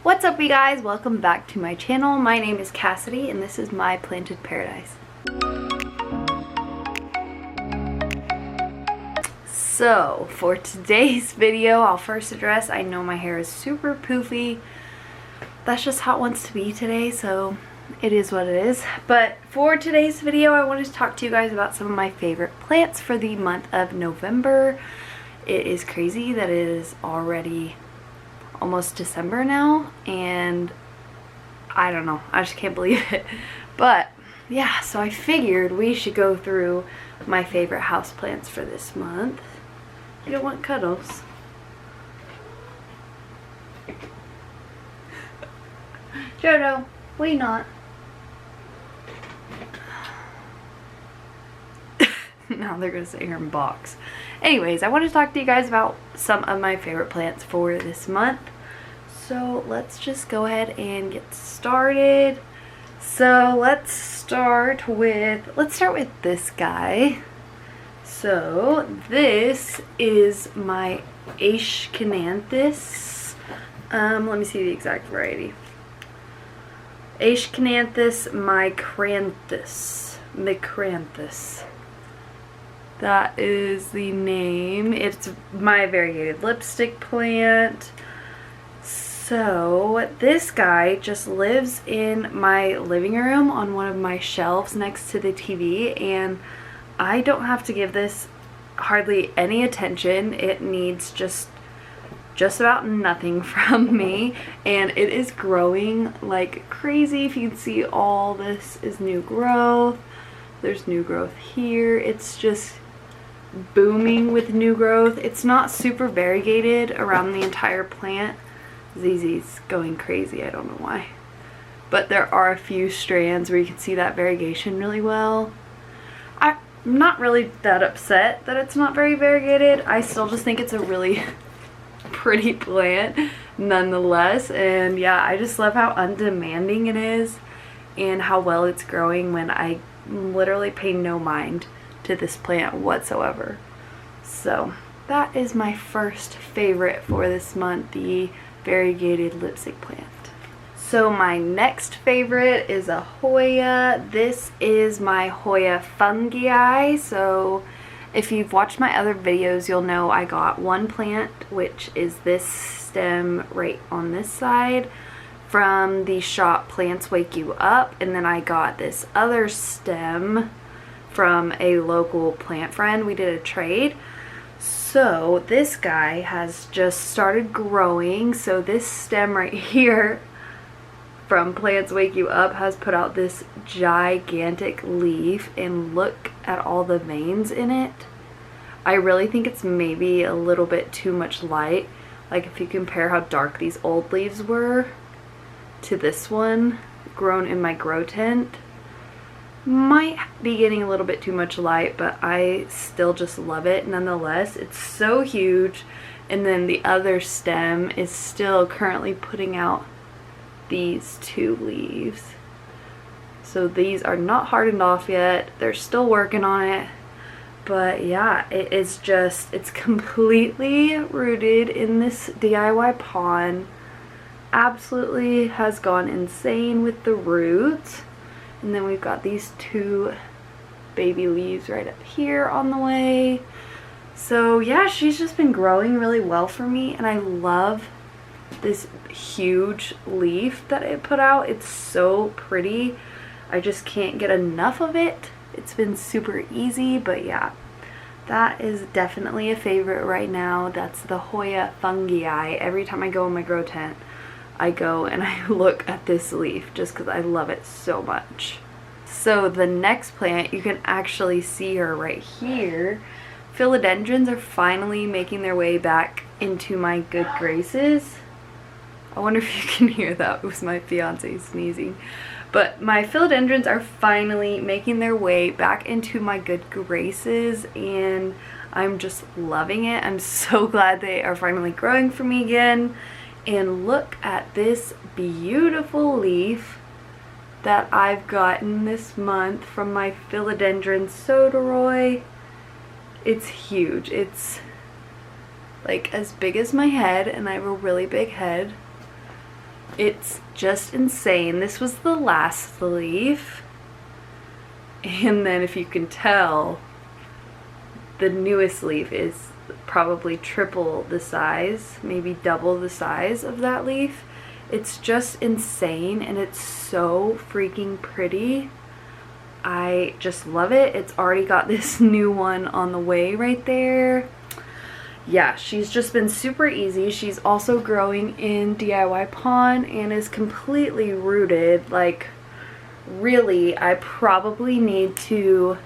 What's up, you guys? Welcome back to my channel. My name is Cassidy and this is my planted paradise. So for today's video, I'll first address, I know my hair is super poofy. That's just how it wants to be today, so it is what it is. But for today's video, I wanted to talk to you guys about some of my favorite plants for the month of November. It is crazy that it is already almost December now, and I don't know, I just can't believe it. But yeah, so I figured we should go through my favorite houseplants for this month. You don't want cuddles. Jojo, will you not? Now they're gonna sit here and box. Anyways, I want to talk to you guys about some of my favorite plants for this month. So let's just go ahead and get started. So let's start with this guy. So this is my AESCHYNANTHUS. Let me see the exact variety. AESCHYNANTHUS MICRANTHUS. That is the name. It's my variegated lipstick plant. So this guy just lives in my living room on one of my shelves next to the TV, and I don't have to give this hardly any attention. It needs just about nothing from me, and it is growing like crazy. If you can see, all this is new growth. There's new growth here. It's just booming with new growth. It's not super variegated around the entire plant. ZZ's going crazy, I don't know why. But there are a few strands where you can see that variegation really well. I'm not really that upset that it's not very variegated. I still just think it's a really pretty plant nonetheless. And yeah, I just love how undemanding it is and how well it's growing when I literally pay no mind to this plant whatsoever. So that is my first favorite for this month, the variegated lipstick plant. So my next favorite is a Hoya. This is my Hoya fungi. So if you've watched my other videos, you'll know I got one plant, which is this stem right on this side, from the shop Plants Wake You Up, and then I got this other stem from a local plant friend. We did a trade. So this guy has just started growing. So this stem right here from Plants Wake You Up has put out this gigantic leaf, and look at all the veins in it. I really think it's maybe a little bit too much light. Like if you compare how dark these old leaves were to this one grown in my grow tent, might be getting a little bit too much light, but I still just love it nonetheless. It's so huge. And then the other stem is still currently putting out these two leaves. So these are not hardened off yet. They're still working on it. But yeah, it is just, it's completely rooted in this DIY pond. Absolutely has gone insane with the roots. And then we've got these two baby leaves right up here on the way. So yeah, she's just been growing really well for me, and I love this huge leaf that it put out. It's so pretty. I just can't get enough of it. It's been super easy, but yeah, that is definitely a favorite right now. That's the Hoya fungi. Every time I go in my grow tent, I go and I look at this leaf just because I love it so much. So the next plant, you can actually see her right here. Philodendrons are finally making their way back into my good graces. I wonder if you can hear that. It was my fiance sneezing. But my philodendrons are finally making their way back into my good graces, and I'm just loving it. I'm so glad they are finally growing for me again. And look at this beautiful leaf that I've gotten this month from my Philodendron Soderoy. It's huge. It's like as big as my head, and I have a really big head. It's just insane. This was the last leaf. And then if you can tell, the newest leaf is probably triple the size, maybe double the size of that leaf. It's just insane, and it's so freaking pretty. I just love it. It's already got this new one on the way right there. Yeah, she's just been super easy. She's also growing in DIY pond and is completely rooted. Like, really, I probably need to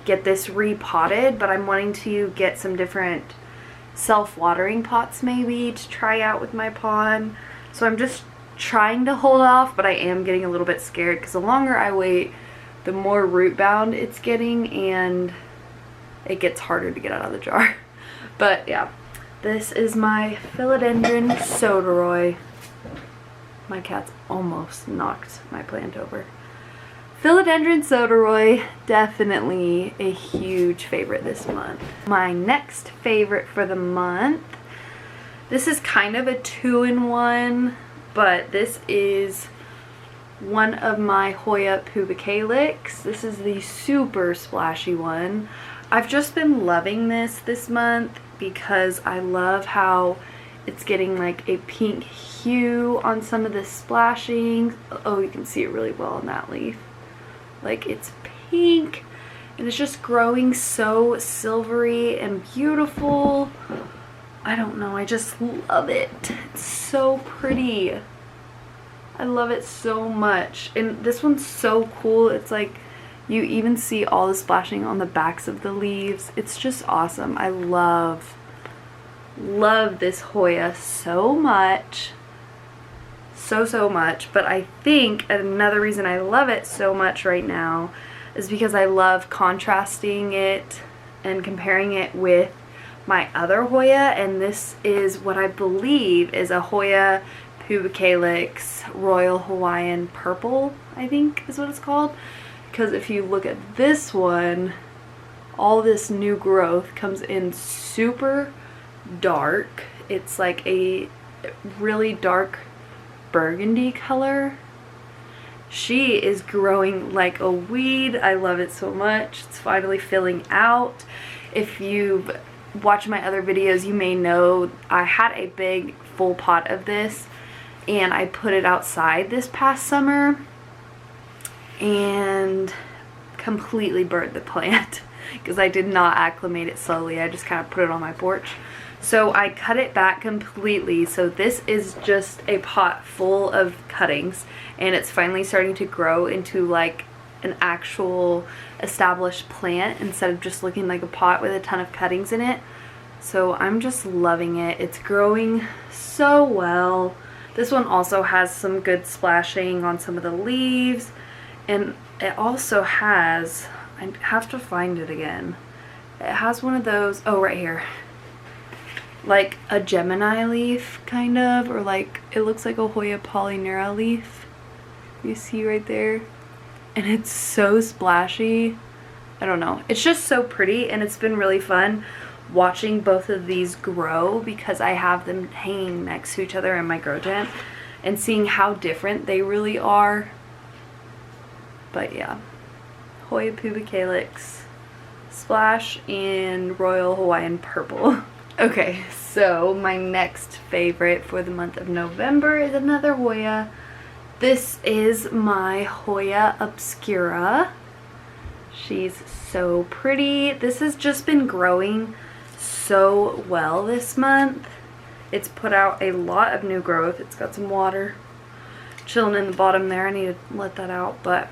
get this repotted, but I'm wanting to get some different self-watering pots maybe to try out with my pond. So I'm just trying to hold off, but I am getting a little bit scared because the longer I wait, the more root bound it's getting, and it gets harder to get out of the jar. But yeah, this is my Philodendron soderoy. My cat's almost knocked my plant over. Philodendron soderoy, definitely a huge favorite this month. My next favorite for the month, this is kind of a 2-in-1, but this is one of my Hoya PUBICALYX. This is the super splashy one. I've just been loving this month because I love how it's getting like a pink hue on some of the splashing. Oh, you can see it really well on that leaf. Like, it's pink and it's just growing so silvery and beautiful. I don't know, I just love it. It's so pretty. I love it so much. And this one's so cool. It's like you even see all the splashing on the backs of the leaves. It's just awesome. I love this Hoya so much. So much. But I think another reason I love it so much right now is because I love contrasting it and comparing it with my other Hoya, and this is what I believe is a Hoya PUBICALYX Royal Hawaiian Purple, I think is what it's called. Because if you look at this one, all this new growth comes in super dark. It's like a really dark burgundy color. She is growing like a weed. I love it so much. It's finally filling out. If you've watched my other videos, you may know I had a big full pot of this and I put it outside this past summer and completely burned the plant because I did not acclimate it slowly. I just kind of put it on my porch. So I cut it back completely. So this is just a pot full of cuttings, and it's finally starting to grow into like an actual established plant instead of just looking like a pot with a ton of cuttings in it. So I'm just loving it. It's growing so well. This one also has some good splashing on some of the leaves, and it also has, I have to find it again. It has one of those, oh, right here. Like a Gemini leaf, kind of, or like, it looks like a Hoya polynera leaf. You see right there? And it's so splashy. I don't know. It's just so pretty, and it's been really fun watching both of these grow because I have them hanging next to each other in my grow tent and seeing how different they really are. But yeah, Hoya PUBICALYX Splash and Royal Hawaiian Purple. Okay, so my next favorite for the month of November is another Hoya. This is my Hoya OBSCURA. She's so pretty. This has just been growing so well this month. It's put out a lot of new growth. It's got some water chilling in the bottom there. I need to let that out, but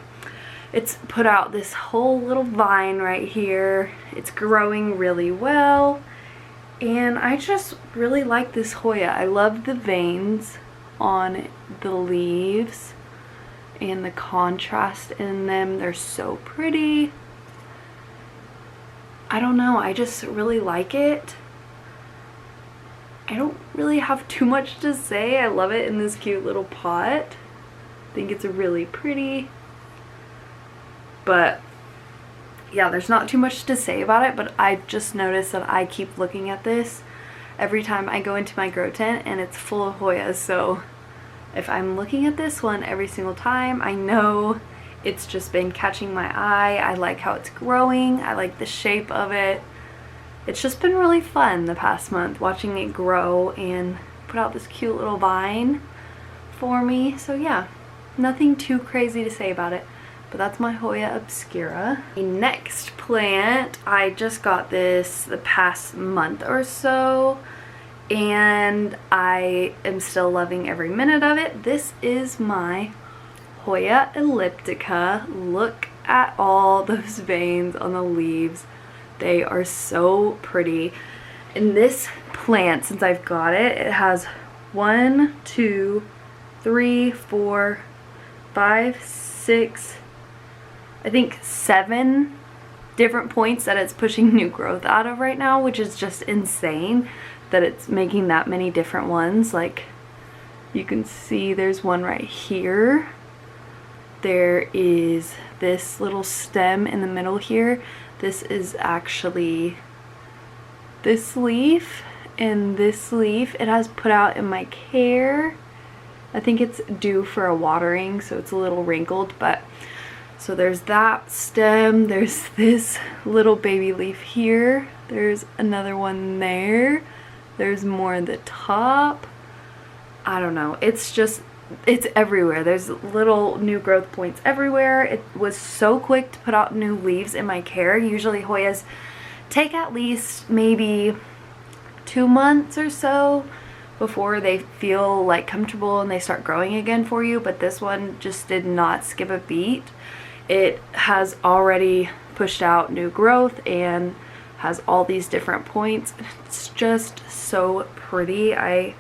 it's put out this whole little vine right here. It's growing really well, and I just really like this Hoya. I love the veins on the leaves and the contrast in them. They're so pretty. I don't know, I just really like it. I don't really have too much to say. I love it in this cute little pot. I think it's really pretty. But yeah, there's not too much to say about it, but I just noticed that I keep looking at this every time I go into my grow tent, and it's full of Hoyas, so if I'm looking at this one every single time, I know it's just been catching my eye. I like how it's growing. I like the shape of it. It's just been really fun the past month watching it grow and put out this cute little vine for me. So yeah, nothing too crazy to say about it, but that's my Hoya obscura. The next plant, I just got this the past month or so, and I am still loving every minute of it. This is my Hoya elliptica. Look at all those veins on the leaves. They are so pretty. And this plant, since I've got it, it has 1, 2, 3, 4, 5, 6, I think 7 different points that it's pushing new growth out of right now, which is just insane that it's making that many different ones. Like, you can see there's one right here. There is this little stem in the middle here. This is actually this leaf, and this leaf it has put out in my care. I think it's due for a watering, so it's a little wrinkled, but so there's that stem, there's this little baby leaf here, there's another one there, there's more at the top. I don't know, it's just, it's everywhere. There's little new growth points everywhere. It was so quick to put out new leaves in my care. Usually Hoyas take at least maybe 2 months or so before they feel like comfortable and they start growing again for you, but this one just did not skip a beat. It has already pushed out new growth and has all these different points. It's just so pretty. I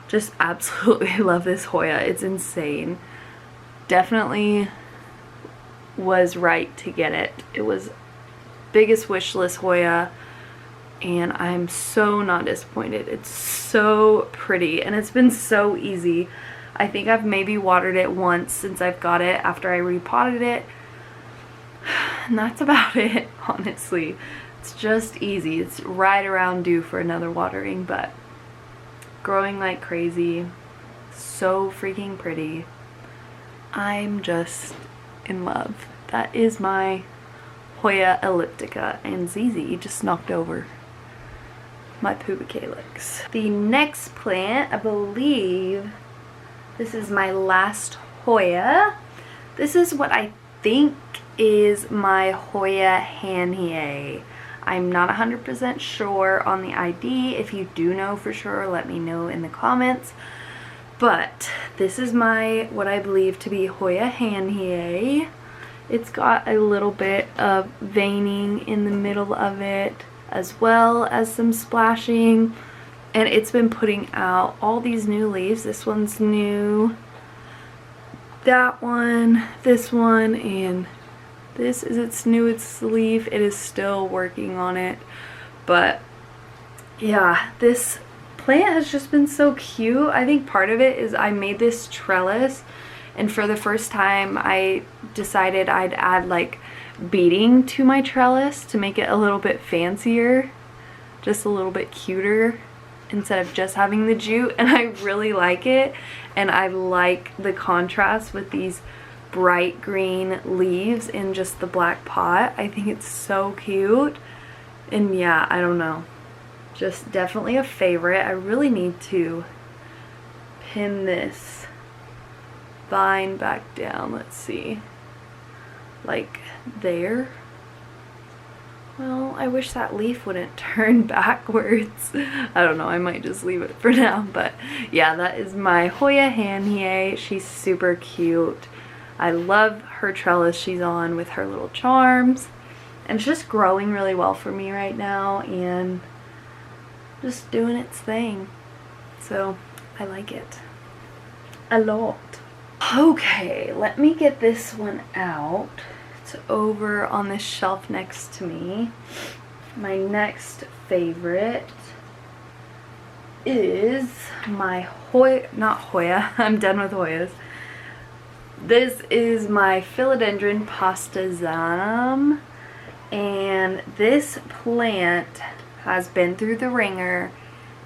just absolutely love this Hoya. It's insane. Definitely was right to get it. It was biggest wish list Hoya, and I'm so not disappointed. It's so pretty and it's been so easy. I think I've maybe watered it once since I've got it after I repotted it, and that's about it, honestly. It's just easy. It's right around due for another watering, but growing like crazy. So freaking pretty. I'm just in love. That is my Hoya elliptica, and ZZ just knocked over my PUBICALYX. The next plant, I believe this is my last Hoya. This is what I think is my Hoya HANHIAE. I'm not 100% sure on the ID. If you do know for sure, let me know in the comments. But this is my, what I believe to be Hoya HANHIAE. It's got a little bit of veining in the middle of it, as well as some splashing. And it's been putting out all these new leaves. This one's new, that one, this one, and this is its newest leaf. It is still working on it. But yeah, this plant has just been so cute. I think part of it is I made this trellis, and for the first time I decided I'd add like beading to my trellis to make it a little bit fancier, just a little bit cuter instead of just having the jute, and I really like it. And I like the contrast with these bright green leaves in just the black pot. I think it's so cute. And yeah, I don't know, just definitely a favorite. I really need to pin this vine back down. Let's see, like there. Well, I wish that leaf wouldn't turn backwards. I don't know, I might just leave it for now. But yeah, that is my Hoya HANHIAE. She's super cute. I love her trellis she's on with her little charms. And it's just growing really well for me right now and just doing its thing. So I like it a lot. Okay, let me get this one out. It's over on this shelf next to me. My next favorite is my not Hoya, I'm done with Hoyas. This is my Philodendron PASTAZANUM, and this plant has been through the ringer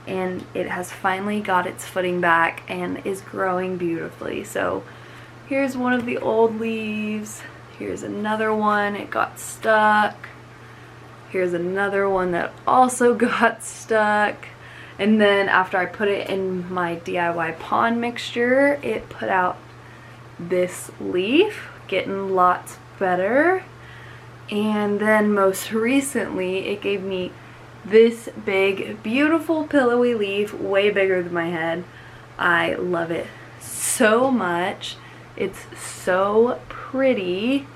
and it has finally got its footing back and is growing beautifully. So here's one of the old leaves. Here's another one, it got stuck. Here's another one that also got stuck. And then after I put it in my DIY pond mixture, it put out this leaf, getting lots better. And then most recently, it gave me this big, beautiful pillowy leaf, way bigger than my head. I love it so much. It's so pretty.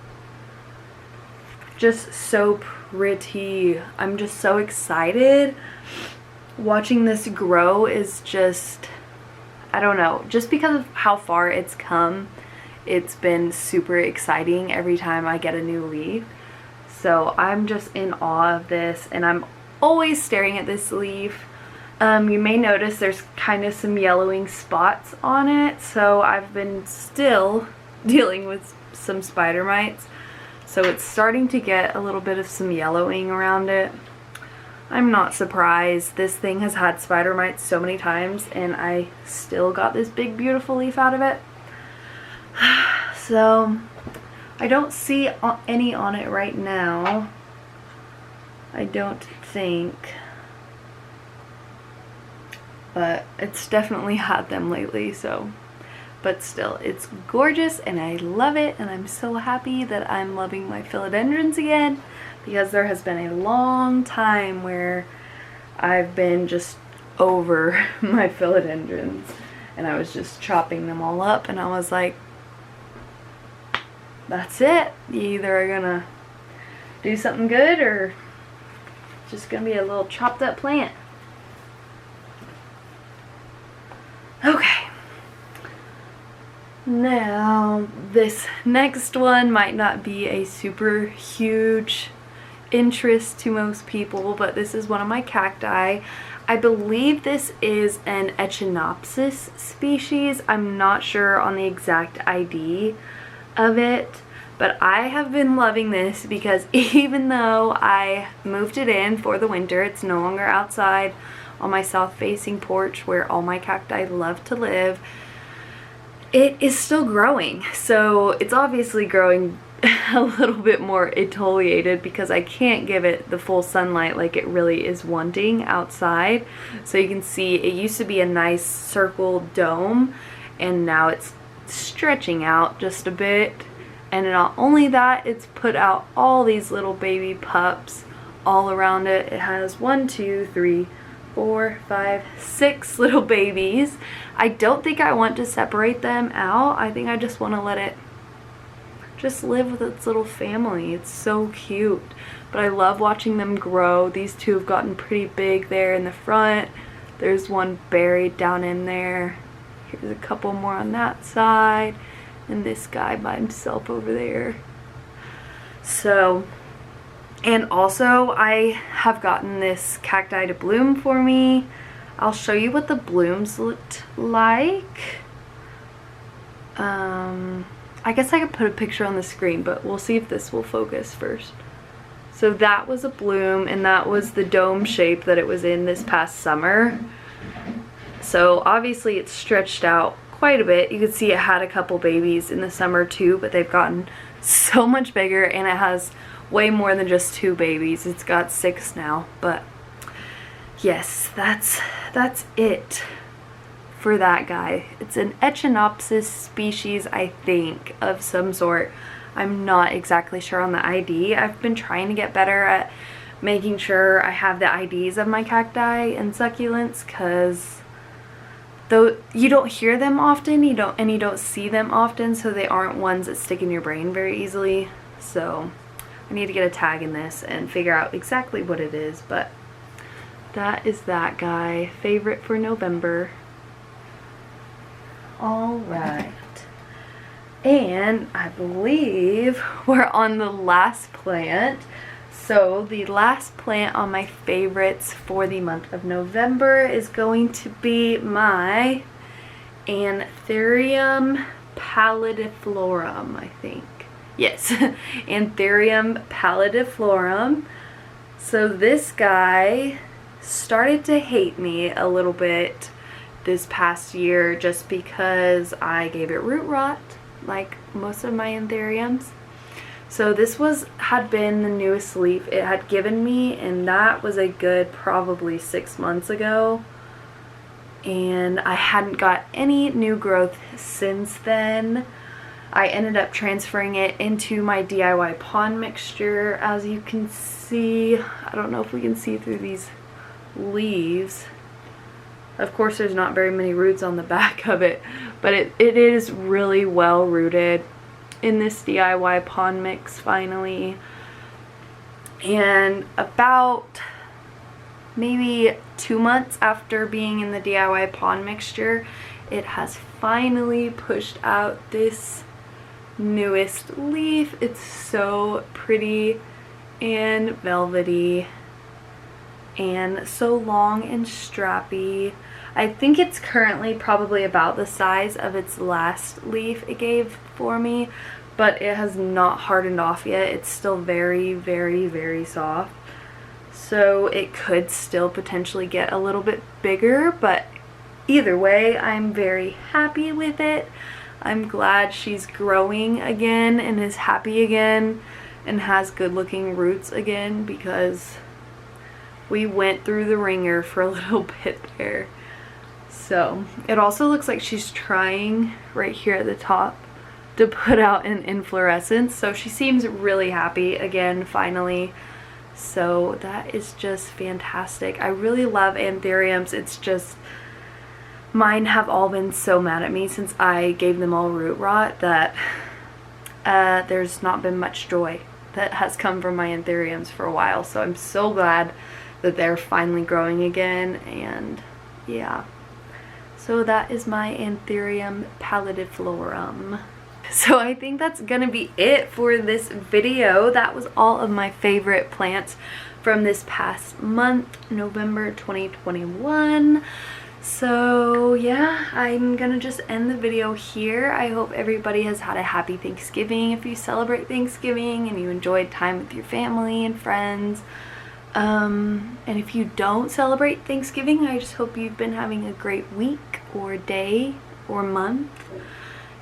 Just so pretty. I'm just so excited. Watching this grow is just, I don't know, just because of how far it's come, it's been super exciting every time I get a new leaf. So I'm just in awe of this, and I'm always staring at this leaf. You may notice there's kind of some yellowing spots on it, so I've been still dealing with some spider mites. So it's starting to get a little bit of some yellowing around it. I'm not surprised. This thing has had spider mites so many times, and I still got this big beautiful leaf out of it. So I don't see any on it right now. I don't think. But it's definitely had them lately, so. But still, it's gorgeous and I love it, and I'm so happy that I'm loving my philodendrons again, because there has been a long time where I've been just over my philodendrons, and I was just chopping them all up, and I was like, that's it. You either are gonna do something good or just gonna be a little chopped up plant. Okay. Now, this next one might not be a super huge interest to most people, but this is one of my cacti. I believe this is an Echinopsis species. I'm not sure on the exact ID of it, but I have been loving this because even though I moved it in for the winter, it's no longer outside on my south-facing porch where all my cacti love to live. It is still growing, so it's obviously growing a little bit more exfoliated because I can't give it the full sunlight like it really is wanting outside. So you can see it used to be a nice circle dome, and now it's stretching out just a bit. And not only that, it's put out all these little baby pups all around it. It has 1, 2, 3, 4, 5, 6 little babies. I don't think I want to separate them out. I think I just want to let it just live with its little family. It's so cute. But I love watching them grow. These two have gotten pretty big there in the front. There's one buried down in there. Here's a couple more on that side. And this guy by himself over there. So, and also I have gotten this cacti to bloom for me. I'll show you what the blooms looked like. I guess I could put a picture on the screen, but we'll see if this will focus first. So that was a bloom, and that was the dome shape that it was in this past summer. So obviously it's stretched out quite a bit. You can see it had a couple babies in the summer too, but they've gotten so much bigger, and it has way more than just 2 babies. It's got 6 now. But yes, that's it for that guy. It's an Echinopsis species, I think, of some sort. I'm not exactly sure on the ID. I've been trying to get better at making sure I have the IDs of my cacti and succulents, because though you don't hear them often, you don't see them often, so they aren't ones that stick in your brain very easily. So I need to get a tag in this and figure out exactly what it is. But that is that guy. Favorite for November. Alright. And I believe we're on the last plant. So the last plant on my favorites for the month of November is going to be my Anthurium Pallidiflorum, I think. Yes, Anthurium Pallidiflorum. So this guy started to hate me a little bit this past year just because I gave it root rot like most of my anthuriums. So this had been the newest leaf it had given me, and that was a good probably 6 months ago. And I hadn't got any new growth since then. I ended up transferring it into my DIY pond mixture. As you can see, I don't know if we can see through these leaves. Of course, there's not very many roots on the back of it, but it is really well rooted in this DIY pond mix finally. And about maybe 2 months after being in the DIY pond mixture, it has finally pushed out this newest leaf. It's so pretty and velvety and so long and strappy. I think it's currently probably about the size of its last leaf it gave for me, but it has not hardened off yet. It's still very, very, very soft. So it could still potentially get a little bit bigger, but either way, I'm very happy with it. I'm glad she's growing again and is happy again and has good looking roots again, because we went through the ringer for a little bit there. So it also looks like she's trying right here at the top to put out an inflorescence. So she seems really happy again finally. So that is just fantastic. I really love anthuriums. It's just mine have all been so mad at me since I gave them all root rot that there's not been much joy that has come from my anthuriums for a while. So I'm so glad that they're finally growing again. And yeah, so that is my Anthurium Pallidiflorum. So I think that's gonna be it for this video. That was all of my favorite plants from this past month, November 2021. So yeah, I'm gonna just end the video here. I hope everybody has had a happy Thanksgiving if you celebrate Thanksgiving and you enjoyed time with your family and friends. And if you don't celebrate Thanksgiving, I just hope you've been having a great week or day or month.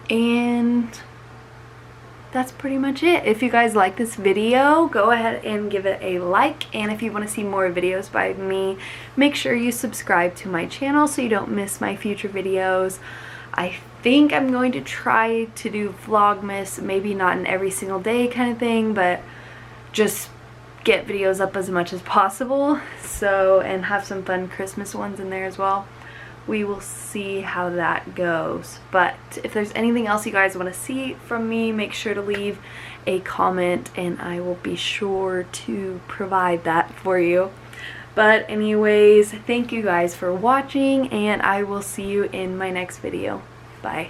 And that's pretty much it. If you guys like this video, go ahead and give it a like. And if you want to see more videos by me, make sure you subscribe to my channel so you don't miss my future videos. I think I'm going to try to do Vlogmas, maybe not an every single day kind of thing, but just get videos up as much as possible. So, and have some fun Christmas ones in there as well. We will see how that goes. But if there's anything else you guys want to see from me, make sure to leave a comment and I will be sure to provide that for you. But anyways, thank you guys for watching and I will see you in my next video. Bye.